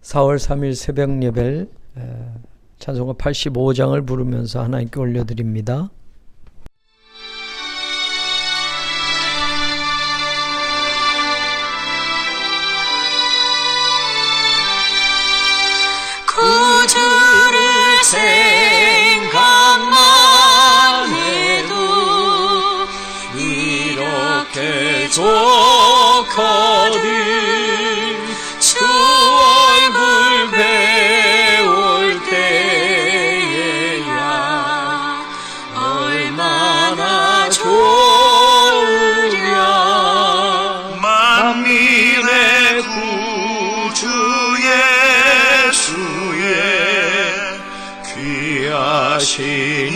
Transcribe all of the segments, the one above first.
4월 3일 새벽 예배 찬송가 85장을 부르면서 하나님께 올려드립니다. 구주를 생각만 해도 이렇게 좋거든. 주 얼굴 배울 때에야 얼마나 좋으랴. 만민의 구주 예수의 귀하신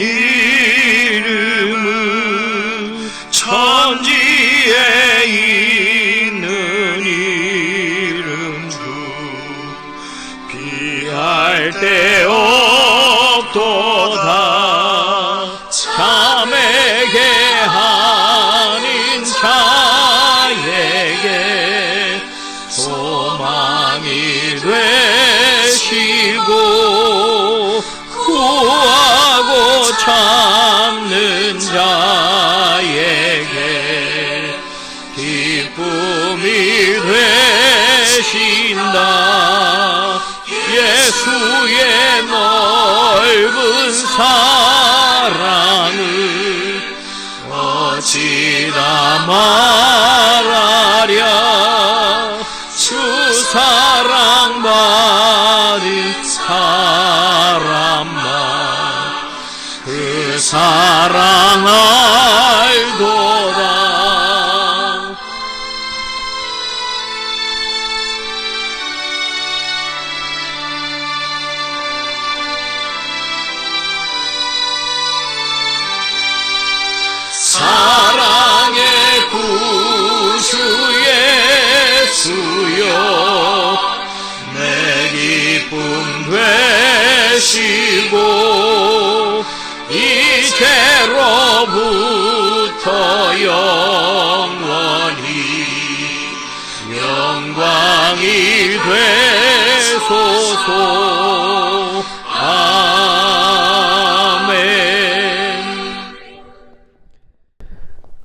이름은 천지에 있는 이름 중 비할 데 없도다. 참에게 하는 자에게 소망이 되시고 구하고 참는 자에게 기쁨이 되신다. 예수의 넓은 사랑을 어찌다 말하랴. 주 사랑 받은 사람만 그 사랑 알도다. 사랑의 구주 예수여 내 기쁨 되시고 이제로부터 영원히 영광이 되소서.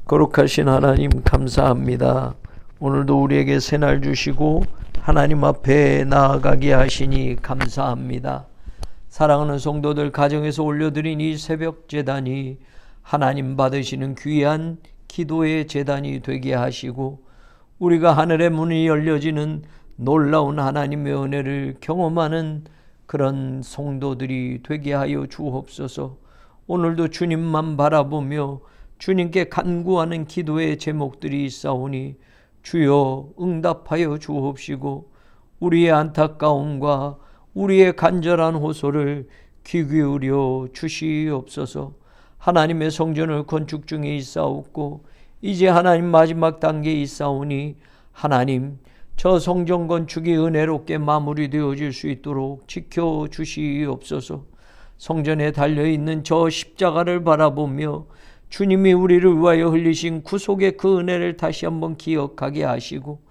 거룩하신 하나님 감사합니다. 오늘도 우리에게 새날 주시고 하나님 앞에 나아가게 하시니 감사합니다. 사랑하는 성도들, 가정에서 올려드린 이 새벽 제단이 하나님 받으시는 귀한 기도의 제단이 되게 하시고 우리가 하늘의 문이 열려지는 놀라운 하나님의 은혜를 경험하는 그런 성도들이 되게 하여 주옵소서. 오늘도 주님만 바라보며 주님께 간구하는 기도의 제목들이 있사오니 주여 응답하여 주옵시고 우리의 안타까움과 우리의 간절한 호소를 귀 기울여 주시옵소서. 하나님의 성전을 건축 중에 있사옵고 이제 하나님 마지막 단계에 있사오니 하나님 저 성전 건축이 은혜롭게 마무리되어질 수 있도록 지켜주시옵소서. 성전에 달려있는 저 십자가를 바라보며 주님이 우리를 위하여 흘리신 구속의 그 은혜를 다시 한번 기억하게 하시고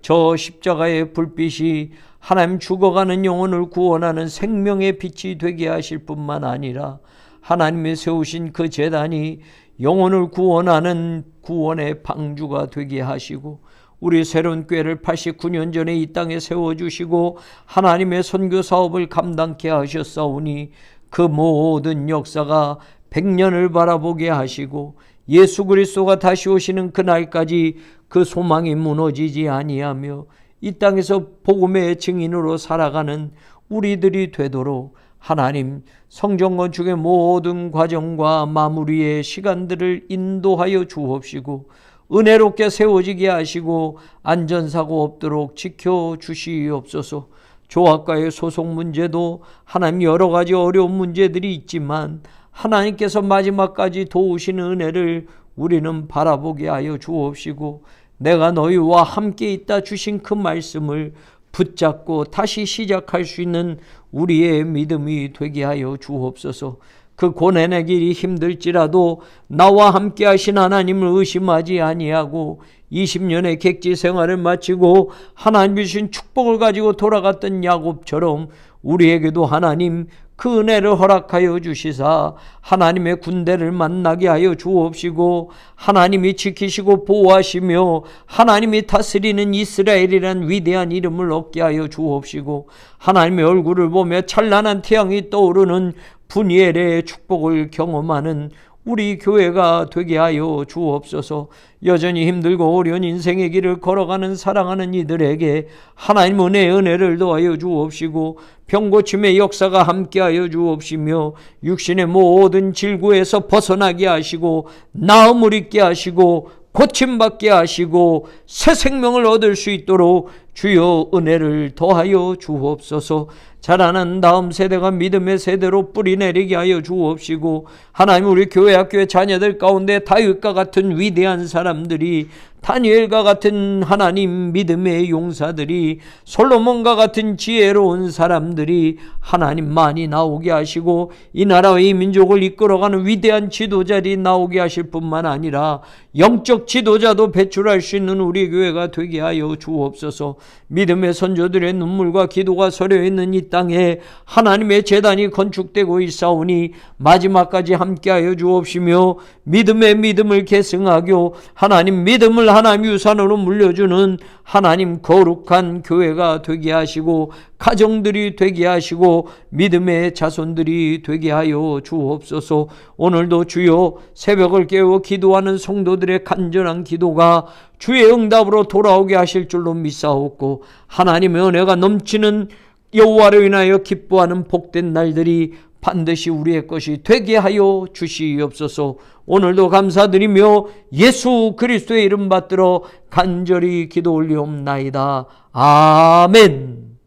저 십자가의 불빛이 하나님 죽어가는 영혼을 구원하는 생명의 빛이 되게 하실 뿐만 아니라 하나님이 세우신 그 제단이 영혼을 구원하는 구원의 방주가 되게 하시고 우리 새로운 교회를 89년 전에 이 땅에 세워주시고 하나님의 선교 사업을 감당케 하셨사오니 그 모든 역사가 100년을 바라보게 하시고 예수 그리스도가 다시 오시는 그날까지 그 소망이 무너지지 아니하며 이 땅에서 복음의 증인으로 살아가는 우리들이 되도록 하나님 성전 건축의 모든 과정과 마무리의 시간들을 인도하여 주옵시고 은혜롭게 세워지게 하시고 안전사고 없도록 지켜주시옵소서. 조합과의 소속 문제도 하나님 여러 가지 어려운 문제들이 있지만 하나님께서 마지막까지 도우시는 은혜를 우리는 바라보게 하여 주옵시고 내가 너희와 함께 있다 주신 그 말씀을 붙잡고 다시 시작할 수 있는 우리의 믿음이 되게 하여 주옵소서. 그 고난의 길이 힘들지라도 나와 함께 하신 하나님을 의심하지 아니하고 20년의 객지 생활을 마치고 하나님이 주신 축복을 가지고 돌아갔던 야곱처럼 우리에게도 하나님 그 은혜를 허락하여 주시사 하나님의 군대를 만나게 하여 주옵시고 하나님이 지키시고 보호하시며 하나님이 다스리는 이스라엘이란 위대한 이름을 얻게 하여 주옵시고 하나님의 얼굴을 보며 찬란한 태양이 떠오르는 분이엘의 축복을 경험하는 우리 교회가 되게 하여 주옵소서. 여전히 힘들고 어려운 인생의 길을 걸어가는 사랑하는 이들에게 하나님 은혜를 더하여 주옵시고 병고침의 역사가 함께하여 주옵시며 육신의 모든 질고에서 벗어나게 하시고 나음을 있게 하시고 고침받게 하시고 새 생명을 얻을 수 있도록 주여 은혜를 더하여 주옵소서. 자라는 다음 세대가 믿음의 세대로 뿌리내리게 하여 주옵시고 하나님 우리 교회 학교의 자녀들 가운데 다윗과 같은 위대한 사람들이 다니엘과 같은 하나님 믿음의 용사들이 솔로몬과 같은 지혜로운 사람들이 하나님 많이 나오게 하시고 이 나라와 이 민족을 이끌어가는 위대한 지도자들이 나오게 하실 뿐만 아니라 영적 지도자도 배출할 수 있는 우리 교회가 되게 하여 주옵소서. 믿음의 선조들의 눈물과 기도가 서려 있는 이 땅에 하나님의 제단이 건축되고 있사오니 마지막까지 함께하여 주옵시며 믿음의 믿음을 계승하고 하나님 믿음을 하나님 유산으로 물려주는 하나님 거룩한 교회가 되게 하시고 가정들이 되게 하시고 믿음의 자손들이 되게 하여 주옵소서. 오늘도 주여 새벽을 깨워 기도하는 성도들의 간절한 기도가 주의 응답으로 돌아오게 하실 줄로 믿사옵고 하나님의 은혜가 넘치는 여호와로 인하여 기뻐하는 복된 날들이 반드시 우리의 것이 되게 하여 주시옵소서. 오늘도 감사드리며 예수 그리스도의 이름 받들어 간절히 기도 올리옵나이다. 아멘.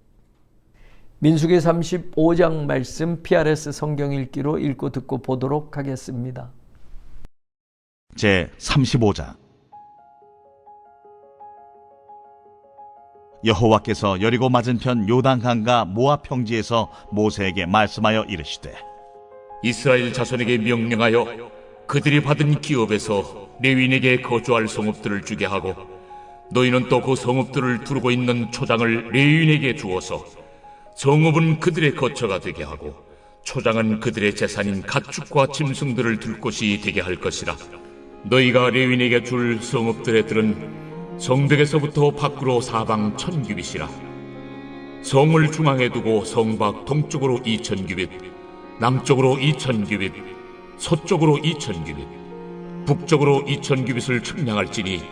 민수기 35장 말씀 PRS 성경 읽기로 읽고 듣고 보도록 하겠습니다. 제 35장. 여호와께서 여리고 맞은편 요단강과 모압 평지에서 모세에게 말씀하여 이르시되 이스라엘 자손에게 명령하여 그들이 받은 기업에서 레위인에게 거주할 성읍들을 주게 하고 너희는 또 그 성읍들을 두르고 있는 초장을 레위인에게 주어서 성읍은 그들의 거처가 되게 하고 초장은 그들의 재산인 가축과 짐승들을 둘 곳이 되게 할 것이라. 너희가 레위인에게 줄 성읍들의 들은 성벽에서부터 밖으로 사방 1000규빗이라. 성을 중앙에 두고 성 밖 동쪽으로 2000규빗, 남쪽으로 2000규빗, 서쪽으로 2000규빗, 북쪽으로 2000규빗을 측량할지니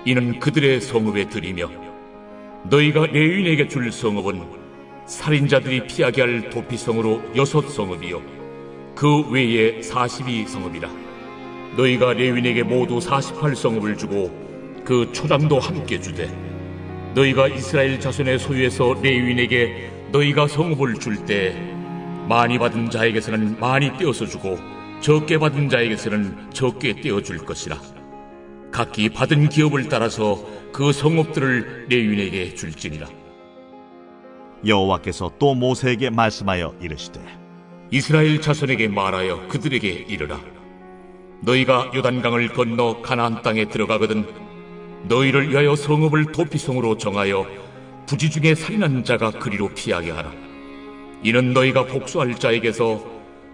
이는 그들의 성읍의 들이며 너희가 레위인에게 줄 성읍은 살인자들이 피하게 할 도피성으로 6성읍이요 그 외에 42성읍이라. 너희가 레위인에게 모두 48성읍을 주고 그 초장도 함께 주되 너희가 이스라엘 자손의 소유에서 레위인에게 너희가 성읍을 줄 때 많이 받은 자에게서는 많이 떼어서 주고 적게 받은 자에게서는 적게 떼어줄 것이라. 각기 받은 기업을 따라서 그 성읍들을 레위인에게 줄지니라. 여호와께서 또 모세에게 말씀하여 이르시되 이스라엘 자손에게 말하여 그들에게 이르라. 너희가 요단강을 건너 가나안 땅에 들어가거든 너희를 위하여 성읍을 도피성으로 정하여 부지 중에 살인한 자가 그리로 피하게 하라. 이는 너희가 복수할 자에게서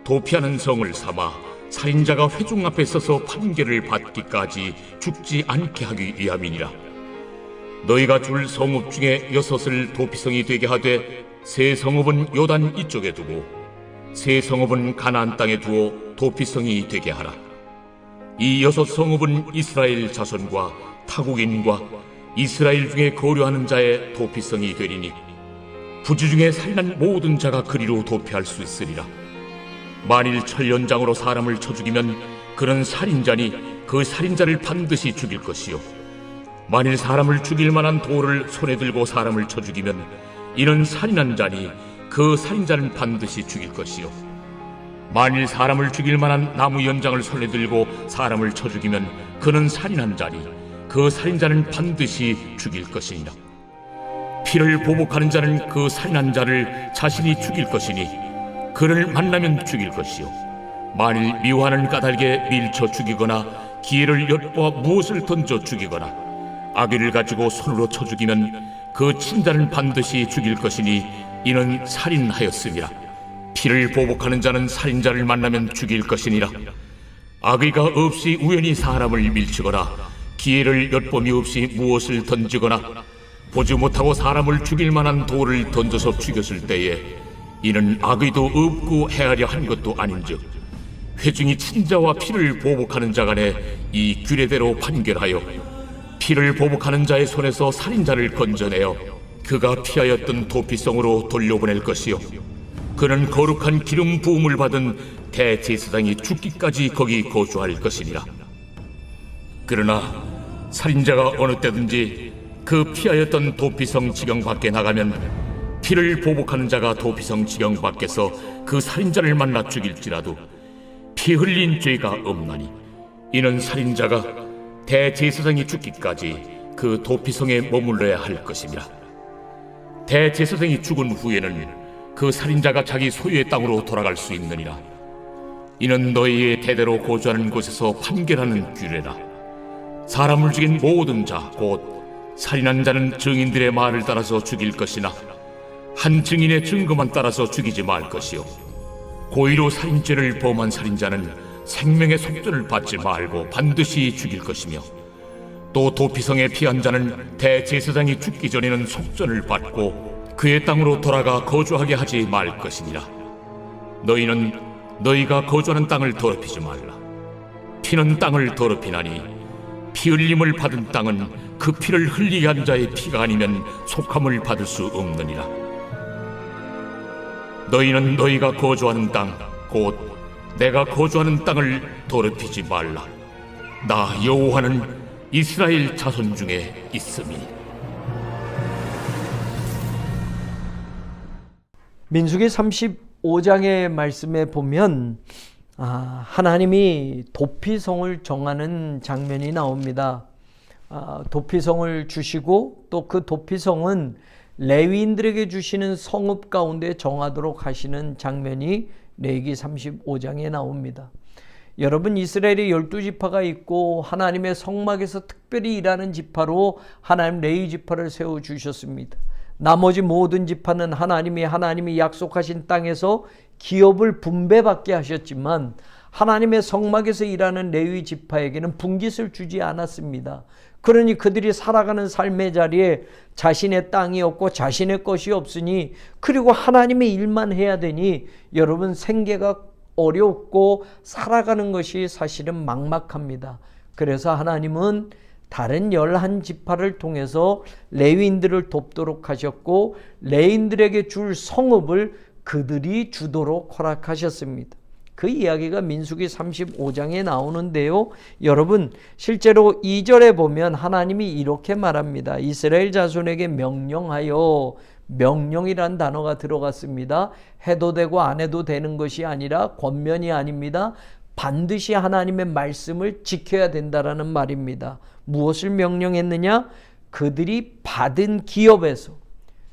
도피하는 성을 삼아 살인자가 회중 앞에 서서 판결을 받기까지 죽지 않게 하기 위함이니라. 너희가 줄 성읍 중에 6을 도피성이 되게 하되 세 성읍은 요단 이쪽에 두고 세 성읍은 가나안 땅에 두어 도피성이 되게 하라. 이 6성읍은 이스라엘 자손과 타국인과 이스라엘 중에 거류하는 자의 도피성이 되리니 부지 중에 살인한 모든 자가 그리로 도피할 수 있으리라. 만일 철연장으로 사람을 쳐 죽이면 그는 살인자니 그 살인자를 반드시 죽일 것이요 만일 사람을 죽일 만한 돌을 손에 들고 사람을 쳐 죽이면 이는 살인한 자니 그 살인자는 반드시 죽일 것이요 만일 사람을 죽일 만한 나무 연장을 손에 들고 사람을 쳐 죽이면 그는 살인한 자니 그 살인자는 반드시 죽일 것이니라. 피를 보복하는 자는 그 살인한 자를 자신이 죽일 것이니 그를 만나면 죽일 것이요 만일 미워하는 까닭에 밀쳐 죽이거나 기회를 엿보아 무엇을 던져 죽이거나 아기를 가지고 손으로 쳐 죽이면 그 친자는 반드시 죽일 것이니 이는 살인하였음이라. 피를 보복하는 자는 살인자를 만나면 죽일 것이니라. 악의가 없이 우연히 사람을 밀치거나 기회를 엿봄이 없이 무엇을 던지거나 보지 못하고 사람을 죽일 만한 돌을 던져서 죽였을 때에 이는 악의도 없고 헤아려 한 것도 아닌즉 회중이 친자와 피를 보복하는 자 간에 이 규례대로 판결하여 피를 보복하는 자의 손에서 살인자를 건져내어 그가 피하였던 도피성으로 돌려보낼 것이요 그는 거룩한 기름 부음을 받은 대제사장이 죽기까지 거기 거주할 것이니라. 그러나 살인자가 어느 때든지 그 피하였던 도피성 지경 밖에 나가면 피를 보복하는 자가 도피성 지경 밖에서 그 살인자를 만나 죽일지라도 피 흘린 죄가 없나니 이는 살인자가 대제사장이 죽기까지 그 도피성에 머물러야 할 것입니다. 대제사장이 죽은 후에는 그 살인자가 자기 소유의 땅으로 돌아갈 수 있느니라. 이는 너희의 대대로 거주하는 곳에서 판결하는 규례라. 사람을 죽인 모든 자 곧 살인한 자는 증인들의 말을 따라서 죽일 것이나 한 증인의 증거만 따라서 죽이지 말 것이요 고의로 살인죄를 범한 살인자는 생명의 속죄를 받지 말고 반드시 죽일 것이며 또 도피성에 피한 자는 대제사장이 죽기 전에는 속전을 받고 그의 땅으로 돌아가 거주하게 하지 말 것이니라. 너희는 너희가 거주하는 땅을 더럽히지 말라. 피는 땅을 더럽히나니 피 흘림을 받은 땅은 그 피를 흘리게 한 자의 피가 아니면 속함을 받을 수 없느니라. 너희는 너희가 거주하는 땅 곧 내가 거주하는 땅을 더럽히지 말라. 나 여호와는 이스라엘 자손 중에 있음이. 민수기 35장의 말씀에 보면 하나님이 도피성을 정하는 장면이 나옵니다. 도피성을 주시고 또 그 도피성은 레위인들에게 주시는 성읍 가운데 정하도록 하시는 장면이 레위기 35장에 나옵니다. 여러분, 이스라엘에 12지파가 있고 하나님의 성막에서 특별히 일하는 지파로 하나님 레위 지파를 세워주셨습니다. 나머지 모든 지파는 하나님이 약속하신 땅에서 기업을 분배받게 하셨지만 하나님의 성막에서 일하는 레위 지파에게는 분깃을 주지 않았습니다. 그러니 그들이 살아가는 삶의 자리에 자신의 땅이 없고 자신의 것이 없으니 그리고 하나님의 일만 해야 되니 여러분 생계가 어렵고 살아가는 것이 사실은 막막합니다. 그래서 하나님은 다른 11지파를 통해서 레위인들을 돕도록 하셨고 레위인들에게 줄 성읍을 그들이 주도록 허락하셨습니다. 그 이야기가 민수기 35장에 나오는데요. 여러분, 실제로 2절에 보면 하나님이 이렇게 말합니다. 이스라엘 자손에게 명령하여, 명령이란 단어가 들어갔습니다. 해도 되고 안 해도 되는 것이 아니라 권면이 아닙니다. 반드시 하나님의 말씀을 지켜야 된다라는 말입니다. 무엇을 명령했느냐? 그들이 받은 기업에서,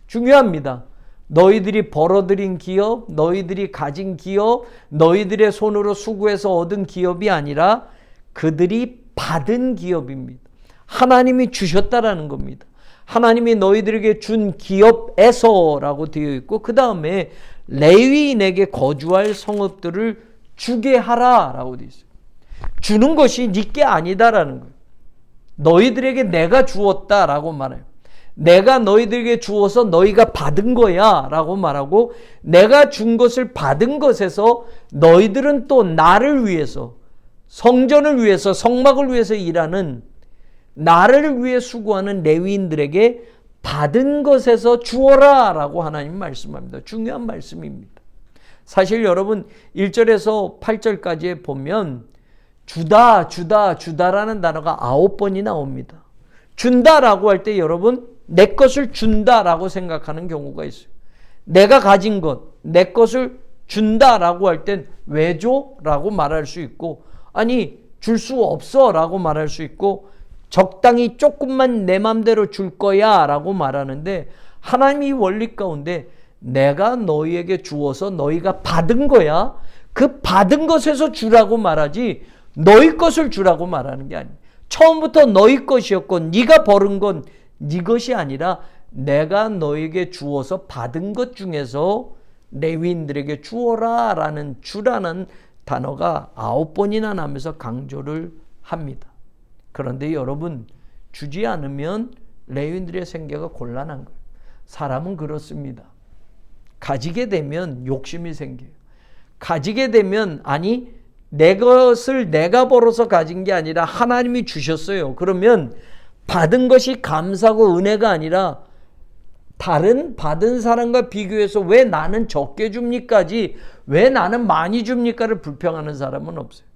중요합니다. 너희들이 벌어들인 기업, 너희들이 가진 기업, 너희들의 손으로 수고해서 얻은 기업이 아니라 그들이 받은 기업입니다. 하나님이 주셨다라는 겁니다. 하나님이 너희들에게 준 기업에서라고 되어 있고 그 다음에 레위인에게 거주할 성읍들을 주게 하라라고 되어 있어요. 주는 것이 네게 아니다라는 거예요. 너희들에게 내가 주었다라고 말해요. 내가 너희들에게 주어서 너희가 받은 거야 라고 말하고 내가 준 것을 받은 것에서 너희들은 또 나를 위해서 성전을 위해서 성막을 위해서 일하는 나를 위해 수고하는 레위인들에게 받은 것에서 주어라 라고 하나님 말씀합니다. 중요한 말씀입니다. 사실 여러분 1절에서 8절까지 보면 주다라는 단어가 9번이 나옵니다. 준다라고 할 때 여러분 내 것을 준다라고 생각하는 경우가 있어요. 내가 가진 것, 내 것을 준다라고 할 땐 왜 줘? 라고 말할 수 있고 아니 줄 수 없어 라고 말할 수 있고 적당히 조금만 내 맘대로 줄 거야 라고 말하는데 하나님이 원리 가운데 내가 너희에게 주어서 너희가 받은 거야. 그 받은 것에서 주라고 말하지 너희 것을 주라고 말하는 게 아니에요. 처음부터 너희 것이었고 네가 벌은 건 네 것이 아니라 내가 너에게 주어서 받은 것 중에서 레위인들에게 주어라 라는 주라는 단어가 9번이나 나면서 강조를 합니다. 그런데 여러분, 주지 않으면 레위인들의 생계가 곤란한 거예요. 사람은 그렇습니다. 가지게 되면 욕심이 생겨요. 가지게 되면 내 것을 내가 벌어서 가진 게 아니라 하나님이 주셨어요. 그러면 받은 것이 감사고 은혜가 아니라 다른 받은 사람과 비교해서 왜 나는 적게 줍니까지 왜 나는 많이 줍니까를 불평하는 사람은 없어요.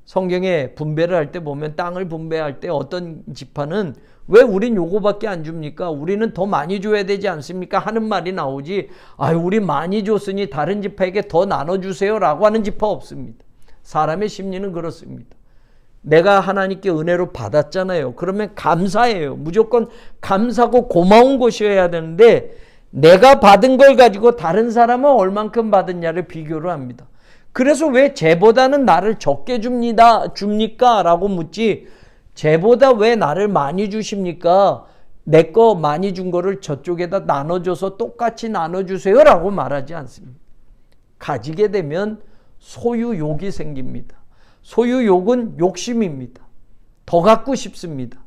성경에 분배를 할 때 보면 땅을 분배할 때 어떤 지파는 왜 우린 요거밖에 안 줍니까? 우리는 더 많이 줘야 되지 않습니까? 하는 말이 나오지, 우리 많이 줬으니 다른 지파에게 더 나눠주세요 라고 하는 지파 없습니다. 사람의 심리는 그렇습니다. 내가 하나님께 은혜로 받았잖아요. 그러면 감사해요. 무조건 감사하고 고마운 것이어야 되는데 내가 받은 걸 가지고 다른 사람은 얼만큼 받았냐를 비교를 합니다. 그래서 왜 쟤보다는 나를 적게 줍니까? 라고 묻지, 쟤보다 왜 나를 많이 주십니까? 내 거 많이 준 거를 저쪽에다 나눠줘서 똑같이 나눠주세요 라고 말하지 않습니다. 가지게 되면 소유욕이 생깁니다. 소유욕은 욕심입니다. 더 갖고 싶습니다.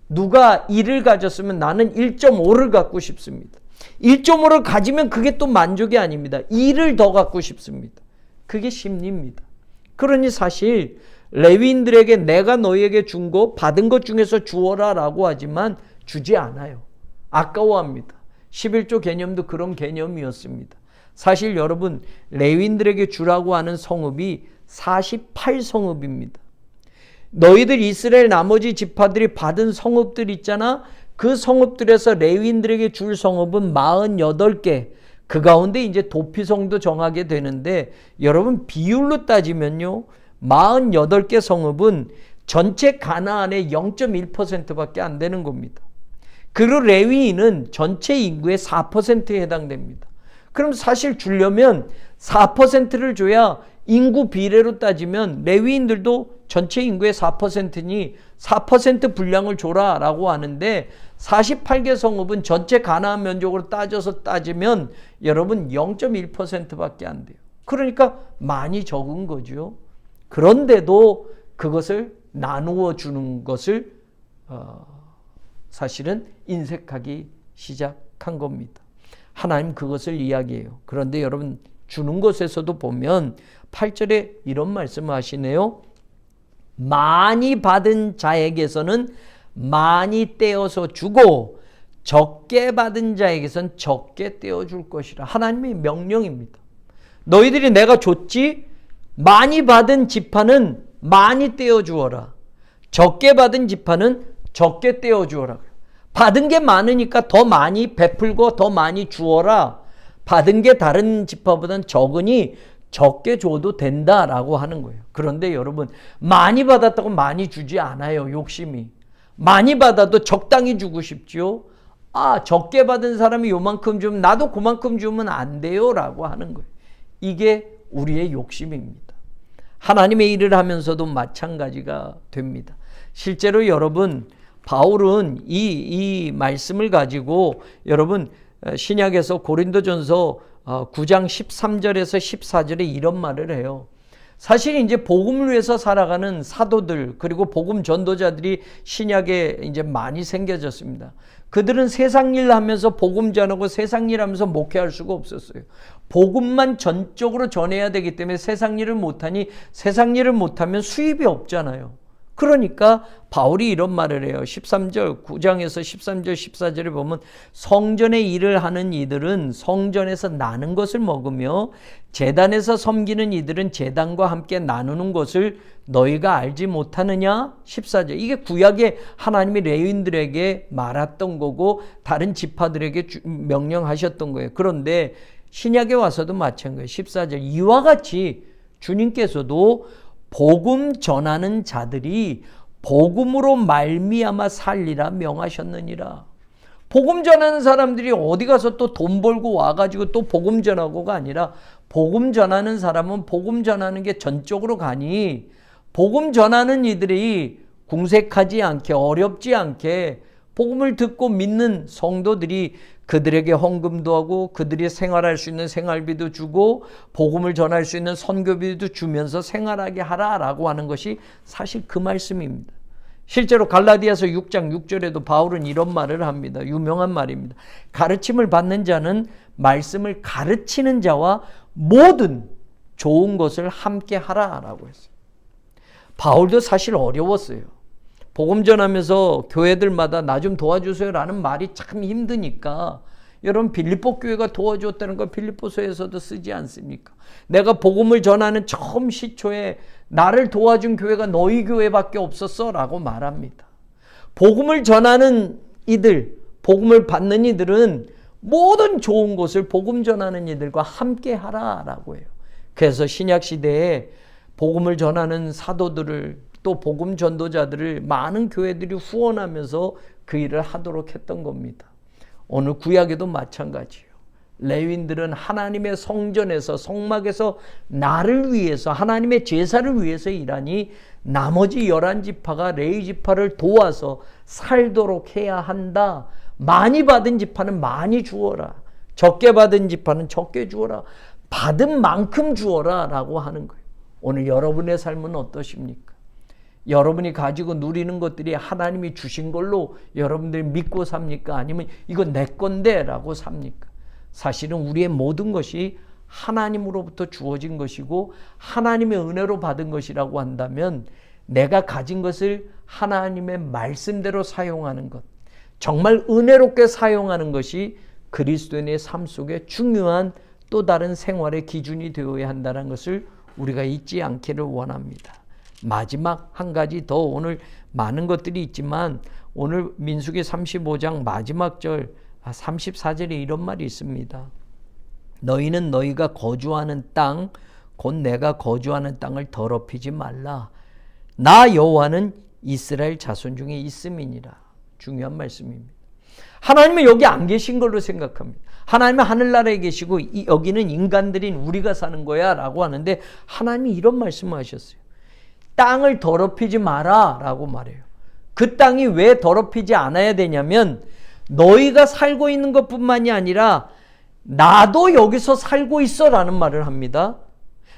누가 1을 가졌으면 나는 1.5를 갖고 싶습니다. 1.5를 가지면 그게 또 만족이 아닙니다. 2를 더 갖고 싶습니다. 그게 심리입니다. 그러니 사실 레위인들에게 내가 너희에게 준 거 받은 것 중에서 주어라 라고 하지만 주지 않아요. 아까워합니다. 11조 개념도 그런 개념이었습니다. 사실 여러분, 레위인들에게 주라고 하는 성읍이 48성읍입니다. 너희들 이스라엘 나머지 지파들이 받은 성읍들 있잖아. 그 성읍들에서 레위인들에게 줄 성읍은 48개. 그 가운데 이제 도피성도 정하게 되는데, 여러분 비율로 따지면요, 48개 성읍은 전체 가나안의 0.1%밖에 안 되는 겁니다. 그리고 레위인은 전체 인구의 4%에 해당됩니다. 그럼 사실 주려면 4%를 줘야 인구 비례로 따지면 레위인들도 전체 인구의 4%니 4% 분량을 줘라 라고 하는데, 48개 성읍은 전체 가나안 면적으로 따지면 여러분 0.1%밖에 안 돼요. 그러니까 많이 적은 거죠. 그런데도 그것을 나누어 주는 것을 사실은 인색하기 시작한 겁니다. 하나님 그것을 이야기해요. 그런데 여러분, 주는 것에서도 보면 8절에 이런 말씀을 하시네요. 많이 받은 자에게서는 많이 떼어서 주고 적게 받은 자에게서는 적게 떼어줄 것이라. 하나님의 명령입니다. 너희들이 내가 줬지? 많이 받은 지파는 많이 떼어주어라. 적게 받은 지파는 적게 떼어주어라. 받은 게 많으니까 더 많이 베풀고 더 많이 주어라. 받은 게 다른 지파보다는 적으니 적게 줘도 된다라고 하는 거예요. 그런데 여러분, 많이 받았다고 많이 주지 않아요. 욕심이. 많이 받아도 적당히 주고 싶죠. 적게 받은 사람이 요만큼 주면 나도 그만큼 주면 안 돼요 라고 하는 거예요. 이게 우리의 욕심입니다. 하나님의 일을 하면서도 마찬가지가 됩니다. 실제로 여러분, 바울은 이 말씀을 가지고 여러분 신약에서 고린도전서 9장 13절에서 14절에 이런 말을 해요. 사실 이제 복음을 위해서 살아가는 사도들 그리고 복음 전도자들이 신약에 이제 많이 생겨졌습니다. 그들은 세상 일 하면서 복음 전하고 세상 일 하면서 목회할 수가 없었어요. 복음만 전적으로 전해야 되기 때문에 세상 일을 못하니 세상 일을 못하면 수입이 없잖아요. 그러니까 바울이 이런 말을 해요. 13절 9장에서 13절 14절에 보면 성전의 일을 하는 이들은 성전에서 나는 것을 먹으며 제단에서 섬기는 이들은 제단과 함께 나누는 것을 너희가 알지 못하느냐? 14절. 이게 구약에 하나님이 레위인들에게 말했던 거고 다른 지파들에게 명령하셨던 거예요. 그런데 신약에 와서도 마찬가지예요. 14절. 이와 같이 주님께서도 복음 전하는 자들이 복음으로 말미암아 살리라 명하셨느니라. 복음 전하는 사람들이 어디 가서 또 돈 벌고 와가지고 또 복음 전하고가 아니라 복음 전하는 사람은 복음 전하는 게 전적으로 가니 복음 전하는 이들이 궁색하지 않게, 어렵지 않게 복음을 듣고 믿는 성도들이 그들에게 헌금도 하고 그들이 생활할 수 있는 생활비도 주고 복음을 전할 수 있는 선교비도 주면서 생활하게 하라라고 하는 것이 사실 그 말씀입니다. 실제로 갈라디아서 6장 6절에도 바울은 이런 말을 합니다. 유명한 말입니다. 가르침을 받는 자는 말씀을 가르치는 자와 모든 좋은 것을 함께 하라라고 했어요. 바울도 사실 어려웠어요. 복음 전하면서 교회들마다 나 좀 도와주세요라는 말이 참 힘드니까 여러분 빌립보 교회가 도와줬다는 거 빌립보서에서도 쓰지 않습니까? 내가 복음을 전하는 처음 시초에 나를 도와준 교회가 너희 교회밖에 없었어 라고 말합니다. 복음을 전하는 이들, 복음을 받는 이들은 모든 좋은 것을 복음 전하는 이들과 함께 하라라고 해요. 그래서 신약 시대에 복음을 전하는 사도들을 또 복음 전도자들을 많은 교회들이 후원하면서 그 일을 하도록 했던 겁니다. 오늘 구약에도 마찬가지예요. 레위인들은 하나님의 성전에서 성막에서 나를 위해서 하나님의 제사를 위해서 일하니 나머지 11지파가 레위 지파를 도와서 살도록 해야 한다. 많이 받은 지파는 많이 주어라. 적게 받은 지파는 적게 주어라. 받은 만큼 주어라 라고 하는 거예요. 오늘 여러분의 삶은 어떠십니까? 여러분이 가지고 누리는 것들이 하나님이 주신 걸로 여러분들이 믿고 삽니까? 아니면 이건 내 건데 라고 삽니까? 사실은 우리의 모든 것이 하나님으로부터 주어진 것이고 하나님의 은혜로 받은 것이라고 한다면 내가 가진 것을 하나님의 말씀대로 사용하는 것, 정말 은혜롭게 사용하는 것이 그리스도인의 삶 속에 중요한 또 다른 생활의 기준이 되어야 한다는 것을 우리가 잊지 않기를 원합니다. 마지막 한 가지 더, 오늘 많은 것들이 있지만 오늘 민수기 35장 마지막 절 34절에 이런 말이 있습니다. 너희는 너희가 거주하는 땅 곧 내가 거주하는 땅을 더럽히지 말라. 나 여호와는 이스라엘 자손 중에 있음이니라. 중요한 말씀입니다. 하나님은 여기 안 계신 걸로 생각합니다. 하나님은 하늘나라에 계시고 여기는 인간들인 우리가 사는 거야 라고 하는데 하나님이 이런 말씀을 하셨어요. 땅을 더럽히지 마라 라고 말해요. 그 땅이 왜 더럽히지 않아야 되냐면 너희가 살고 있는 것뿐만이 아니라 나도 여기서 살고 있어 라는 말을 합니다.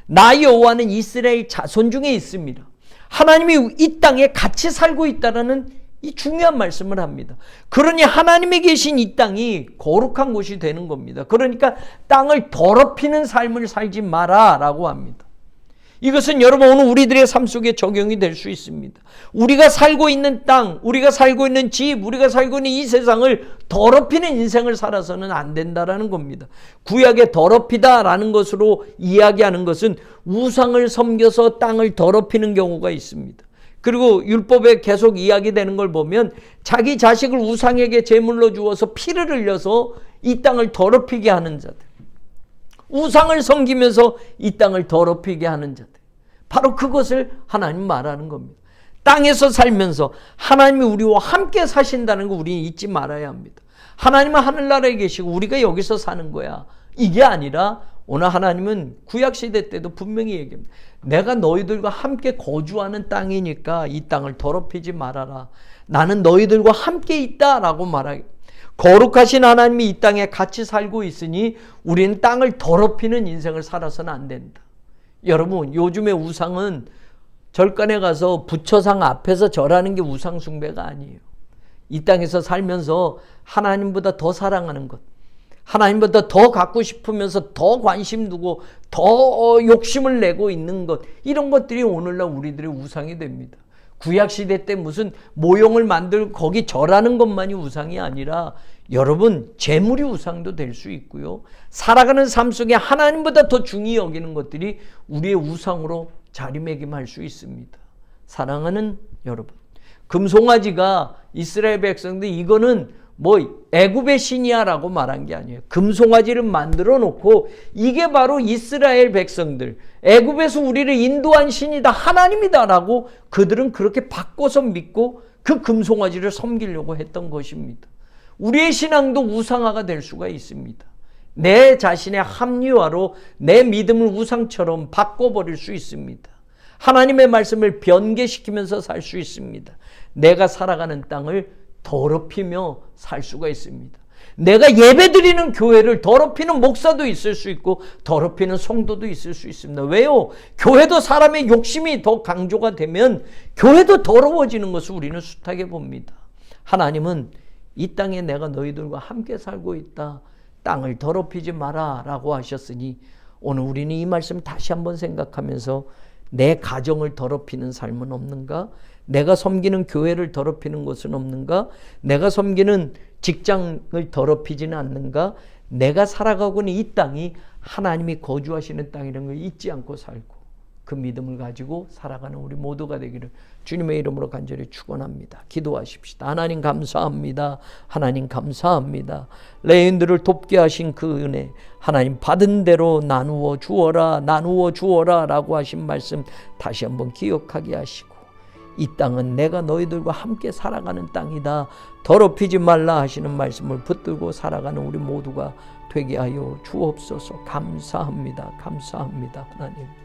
나 여호와는 이스라엘 자손 중에 있습니다. 하나님이 이 땅에 같이 살고 있다라는 이 중요한 말씀을 합니다. 그러니 하나님이 계신 이 땅이 거룩한 곳이 되는 겁니다. 그러니까 땅을 더럽히는 삶을 살지 마라 라고 합니다. 이것은 여러분 오늘 우리들의 삶 속에 적용이 될 수 있습니다. 우리가 살고 있는 땅, 우리가 살고 있는 집, 우리가 살고 있는 이 세상을 더럽히는 인생을 살아서는 안 된다라는 겁니다. 구약에 더럽히다라는 것으로 이야기하는 것은 우상을 섬겨서 땅을 더럽히는 경우가 있습니다. 그리고 율법에 계속 이야기되는 걸 보면 자기 자식을 우상에게 제물로 주어서 피를 흘려서 이 땅을 더럽히게 하는 자들, 우상을 섬기면서 이 땅을 더럽히게 하는 자들, 바로 그것을 하나님 말하는 겁니다. 땅에서 살면서 하나님이 우리와 함께 사신다는 거 우리는 잊지 말아야 합니다. 하나님은 하늘나라에 계시고 우리가 여기서 사는 거야. 이게 아니라 오늘 하나님은 구약시대 때도 분명히 얘기합니다. 내가 너희들과 함께 거주하는 땅이니까 이 땅을 더럽히지 말아라. 나는 너희들과 함께 있다라고 말하기. 거룩하신 하나님이 이 땅에 같이 살고 있으니 우리는 땅을 더럽히는 인생을 살아서는 안 된다. 여러분, 요즘의 우상은 절간에 가서 부처상 앞에서 절하는 게 우상 숭배가 아니에요. 이 땅에서 살면서 하나님보다 더 사랑하는 것, 하나님보다 더 갖고 싶으면서 더 관심 두고 더 욕심을 내고 있는 것, 이런 것들이 오늘날 우리들의 우상이 됩니다. 구약시대 때 무슨 모형을 만들고 거기 절하는 것만이 우상이 아니라 여러분 재물이 우상도 될 수 있고요. 살아가는 삶 속에 하나님보다 더 중히 여기는 것들이 우리의 우상으로 자리매김할 수 있습니다. 사랑하는 여러분, 금송아지가 이스라엘 백성들 이거는 뭐 애굽의 신이야라고 말한 게 아니에요. 금송아지를 만들어 놓고 이게 바로 이스라엘 백성들, 애굽에서 우리를 인도한 신이다, 하나님이다라고 그들은 그렇게 바꿔서 믿고 그 금송아지를 섬기려고 했던 것입니다. 우리의 신앙도 우상화가 될 수가 있습니다. 내 자신의 합리화로 내 믿음을 우상처럼 바꿔버릴 수 있습니다. 하나님의 말씀을 변개시키면서 살 수 있습니다. 내가 살아가는 땅을 더럽히며 살 수가 있습니다. 내가 예배드리는 교회를 더럽히는 목사도 있을 수 있고 더럽히는 성도도 있을 수 있습니다. 왜요? 교회도 사람의 욕심이 더 강조가 되면 교회도 더러워지는 것을 우리는 숱하게 봅니다. 하나님은 이 땅에 내가 너희들과 함께 살고 있다. 땅을 더럽히지 마라 라고 하셨으니 오늘 우리는 이 말씀 다시 한번 생각하면서 내 가정을 더럽히는 삶은 없는가? 내가 섬기는 교회를 더럽히는 것은 없는가? 내가 섬기는 직장을 더럽히지는 않는가? 내가 살아가고 있는 이 땅이 하나님이 거주하시는 땅이라는 걸 잊지 않고 살고 그 믿음을 가지고 살아가는 우리 모두가 되기를 주님의 이름으로 간절히 축원합니다. 기도하십시다. 하나님 감사합니다. 하나님 감사합니다. 레인들을 돕게 하신 그 은혜, 하나님 받은 대로 나누어 주어라, 나누어 주어라 라고 하신 말씀 다시 한번 기억하게 하시고 이 땅은 내가 너희들과 함께 살아가는 땅이다. 더럽히지 말라 하시는 말씀을 붙들고 살아가는 우리 모두가 되게 하여 주옵소서. 감사합니다. 감사합니다. 하나님.